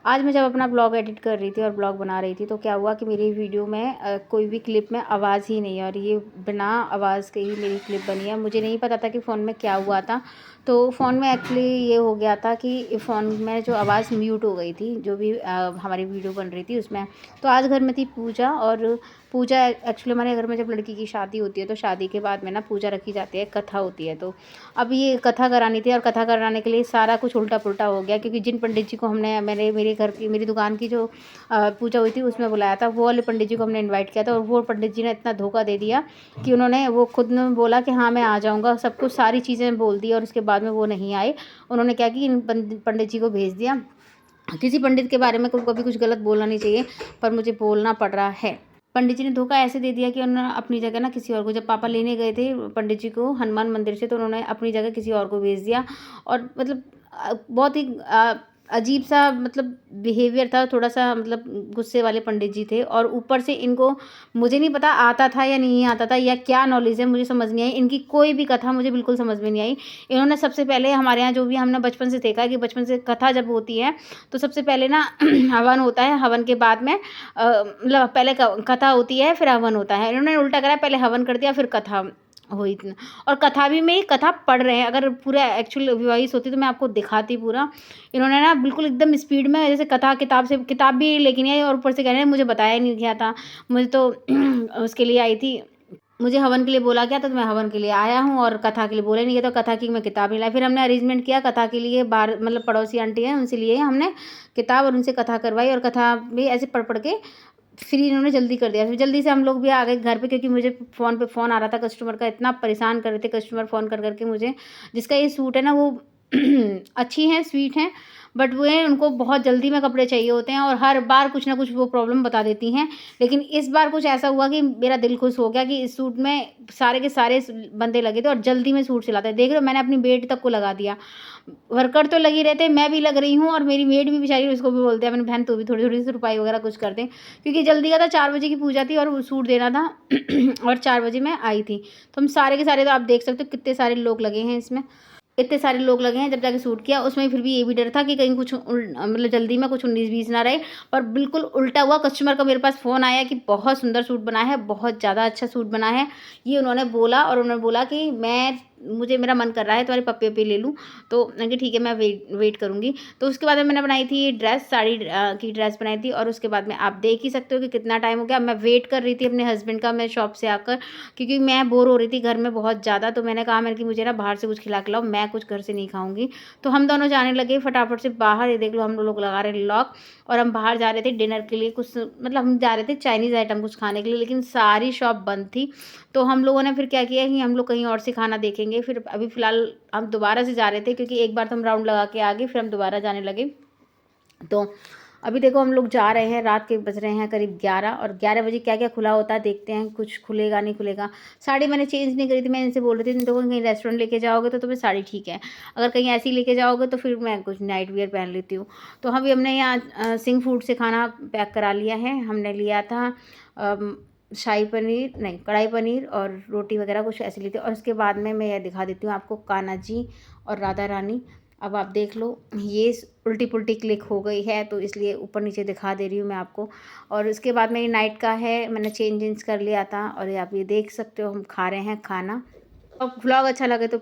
आज मैं जब अपना ब्लॉग एडिट कर रही थी और ब्लॉग बना रही थी तो क्या हुआ कि मेरी वीडियो में कोई भी क्लिप में आवाज़ ही नहीं है और ये बिना आवाज़ के ही मेरी क्लिप बनी है। मुझे नहीं पता था कि फ़ोन में क्या हुआ था। तो फ़ोन में एक्चुअली ये हो गया था कि फ़ोन में जो आवाज़ म्यूट हो गई थी, जो भी हमारी वीडियो बन रही थी उसमें। तो आज घर में थी पूजा, और पूजा एक्चुअली हमारे घर में जब लड़की की शादी होती है तो शादी के बाद में ना पूजा रखी जाती है, कथा होती है। तो अब ये कथा करानी थी और कथा कराने के लिए सारा कुछ उल्टा पुल्टा हो गया, क्योंकि जिन पंडित जी को हमने मेरे घर की मेरी दुकान की जो पूजा हुई थी उसमें बुलाया था, वो वाले पंडित जी को हमने इनवाइट किया था, और वो पंडित जी ने इतना धोखा दे दिया कि उन्होंने वो खुद ने बोला कि हाँ मैं आ जाऊँगा, सब कुछ सारी चीज़ें बोल दी, और उसके बाद में वो नहीं आए। उन्होंने क्या कि इन पंडित जी को भेज दिया। किसी पंडित के बारे में कभी कुछ गलत बोलना नहीं चाहिए, पर मुझे बोलना पड़ रहा है। पंडित जी ने धोखा ऐसे दे दिया कि उन्होंने अपनी जगह ना किसी और को, जब पापा लेने गए थे पंडित जी को हनुमान मंदिर से, तो उन्होंने अपनी जगह किसी और को भेज दिया। और मतलब बहुत ही अजीब सा मतलब बिहेवियर था, थोड़ा सा मतलब गुस्से वाले पंडित जी थे। और ऊपर से इनको, मुझे नहीं पता आता था या नहीं आता था या क्या नॉलेज है, मुझे समझ नहीं आई। इनकी कोई भी कथा मुझे बिल्कुल समझ में नहीं आई। इन्होंने सबसे पहले हमारे यहाँ जो भी हमने बचपन से देखा है कि बचपन से कथा जब होती है तो सबसे पहले ना हवन होता है, हवन के बाद में मतलब पहले कथा होती है फिर हवन होता है। इन्होंने उल्टा करा, पहले हवन कर दिया फिर कथा हुई। और कथा भी में कथा पढ़ रहे हैं, अगर पूरा एक्चुअल वॉइस होती तो मैं आपको दिखाती पूरा। इन्होंने ना बिल्कुल एकदम स्पीड में, जैसे कथा किताब से, किताब भी लेके नहीं आई और ऊपर से कह रहे हैं मुझे बताया नहीं गया था। मुझे तो उसके लिए आई थी, मुझे हवन के लिए बोला गया था तो मैं हवन के लिए आया हूँ, और कथा के लिए बोला नहीं गया, तो कथा की मैं किताब नहीं लाई। फिर हमने अरेंजमेंट किया कथा के लिए, बाहर मतलब पड़ोसी आंटी हैं उनसे लिए हमने किताब और उनसे कथा करवाई, और कथा भी ऐसे पढ़ पढ़ के फिर इन्होंने जल्दी कर दिया। फिर जल्दी से हम लोग भी आ गए घर पे, क्योंकि मुझे फ़ोन पे फ़ोन आ रहा था कस्टमर का, इतना परेशान कर रहे थे कस्टमर फ़ोन कर कर के मुझे। जिसका ये सूट है ना वो अच्छी हैं, स्वीट हैं, बट वो है उनको बहुत जल्दी में कपड़े चाहिए होते हैं और हर बार कुछ ना कुछ वो प्रॉब्लम बता देती हैं। लेकिन इस बार कुछ ऐसा हुआ कि मेरा दिल खुश हो गया कि इस सूट में सारे के सारे बंदे लगे थे और जल्दी में सूट सिलाते हैं। देख रहे हो, मैंने अपनी बेटी तक को लगा दिया। वर्कर तो लगी रहते, मैं भी लग रही हूँ, और मेरी मेड भी बेचारी, उसको भी बोलते हैं अपनी बहन, तू भी थोड़ी थोड़ी सी रुपाई वगैरह कुछ कर दें, क्योंकि जल्दी का था, 4 बजे की पूजा थी और वो सूट देना था और 4 बजे मैं आई थी। तो हम सारे के सारे, तो आप देख सकते हो कितने सारे लोग लगे हैं इसमें, इतने सारे लोग लगे हैं। जब जाके सूट किया उसमें फिर भी ये भी डर था कि कहीं कुछ मतलब जल्दी में कुछ 19-20 ना रहे। पर बिल्कुल उल्टा हुआ, कस्टमर का मेरे पास फ़ोन आया कि बहुत सुंदर सूट बना है, बहुत ज़्यादा अच्छा सूट बना है, ये उन्होंने बोला। और उन्होंने बोला कि मुझे मेरा मन कर रहा है तुम्हारे पप्पे पे ले लूँ। तो मैंने कहा ठीक है, मैं वेट करूँगी। तो उसके बाद में मैंने बनाई थी ड्रेस, साड़ी की ड्रेस बनाई थी, और उसके बाद में आप देख ही सकते हो कि कितना टाइम हो गया। मैं वेट कर रही थी अपने हस्बैंड का, मैं शॉप से आकर, क्योंकि मैं बोर हो रही थी घर में बहुत ज़्यादा। तो मैंने कहा कि मुझे ना बाहर से कुछ खिला खिलाओ, मैं कुछ घर से नहीं खाऊंगी। तो हम दोनों जाने लगे फटाफट से बाहर। ये देख लो, हम लोग लगा रहे लॉक, और हम बाहर जा रहे थे डिनर के लिए, कुछ मतलब हम जा रहे थे चाइनीज़ आइटम कुछ खाने के लिए, लेकिन सारी शॉप बंद थी। तो हम लोगों ने फिर क्या किया कि हम लोग कहीं और से खाना देखेंगे। फिर अभी फ़िलहाल हम दोबारा से जा रहे थे, क्योंकि एक बार तो हम राउंड लगा के आ गए, फिर हम दोबारा जाने लगे। तो अभी देखो हम लोग जा रहे हैं, रात के बज रहे हैं करीब 11, और 11 बजे क्या क्या खुला होता है देखते हैं, कुछ खुलेगा नहीं खुलेगा। साड़ी मैंने चेंज नहीं करी थी, मैं इनसे बोल रही थी देखो कहीं रेस्टोरेंट लेके जाओगे तो तुम्हें साड़ी ठीक है, अगर कहीं ऐसी ही लेके जाओगे तो फिर मैं कुछ नाइट वियर पहन लेती हूँ। तो अभी हमने यहाँ सिंह फूड से खाना पैक करा लिया है। हमने लिया था शाही पनीर, नहीं कढ़ाई पनीर और रोटी वगैरह कुछ ऐसे ली थी। और उसके बाद में मैं यह दिखा देती हूँ आपको, कान्हा जी और राधा रानी। अब आप देख लो, ये उल्टी पुल्टी क्लिक हो गई है तो इसलिए ऊपर नीचे दिखा दे रही हूँ मैं आपको। और उसके बाद मेरी नाइट का है, मैंने चेंज कर लिया था, और ये आप ये देख सकते हो हम खा रहे हैं खाना। और व्लॉग अच्छा लगे तो